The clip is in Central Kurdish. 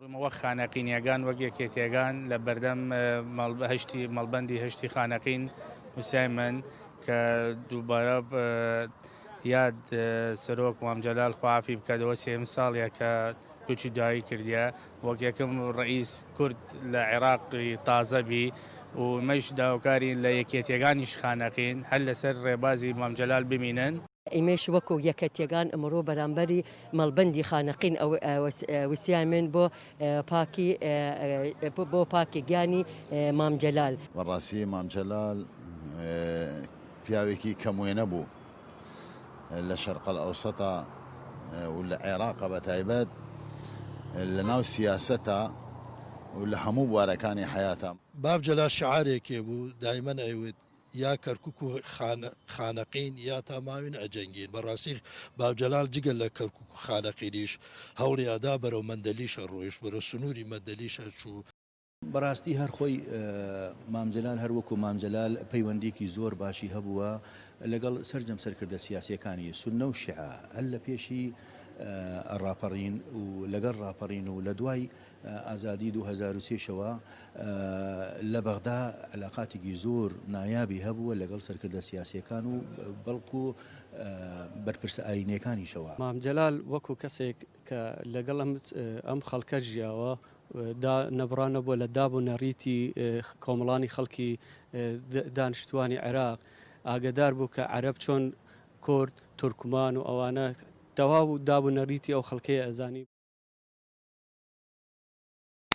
ڕوومەوە خانەقینیەکان وەک یەکێتیەکان لە بەردەم مەڵبەندی هەشتی خانەقین وسایمەن کە دووبارە یاد سەرۆک مام جەلال خوافی بکەدەوە 30 ساڵێک کە کوچی داوی کردیە وەک یەکەم ڕئیس کورد لە عێراقی تازەبی و مەش داواکاری لە یەکێتیەکانیش خانەقین هەر لەسەر ڕێبازی مام جەلال بمینن. ئیمێش وەکو یەکەتیەکان ئەمڕۆ بەرامبەری مەڵبەندی خانەقین وسیامن بۆ پاکی گیانی مام جەلال. بەڕاستی مام جەلال پیاوێکی کەموێنە بوو لە شەرقە ئەوسەتا و لە عێراقە بە تایبەت لە ناو سیاسەتە و لە هەموو بوارەکانی حیاتە. باب جەلال شعارێکێ بوو دایمەن ئەیوت یا کەرکک و خانەقین یا تاماوین ئەجەنگین. بەڕاستی باب جەلال جگەل لە کەرکک و خانەقینیش هەوڵی ئادا بەرەو مەندەلیشە ڕۆیشت بەرەو سنووری مەندەلیشە چوو. بەڕاستی هەر خۆی مام جەلال هەروەکو مام جەلال پەیوەندێکی زۆر باشی هەبووە لەگەڵ سەرجەم سەرکردە سیاسیەکانی سوننە و شیعە هەر لە پێشی ڕاپەڕین و لەگەڵ ڕاپەڕین و لە دوای ئازادی 2023 لە بەغدا علاقاتێکی زۆر نایابی هەبووە لەگەڵ سەرکردە سیاسیەکان و بەڵکو بەرپرسە ئاینیەکانیشەوە. مام جەلال وەکو کەسێک کە لەگەڵ ئەم خەڵکە ژیاوە نەبڕانە بووە لە دابوو نەڕیتی کۆمەڵانی خەڵکی دانیشتوانی عێراق ئاگدار بوو کە عەرەب چۆن کورد تورکمان و ئەوانە تەواو دابوو نەڕیتی ئەو خەڵکەیە ئەزانی.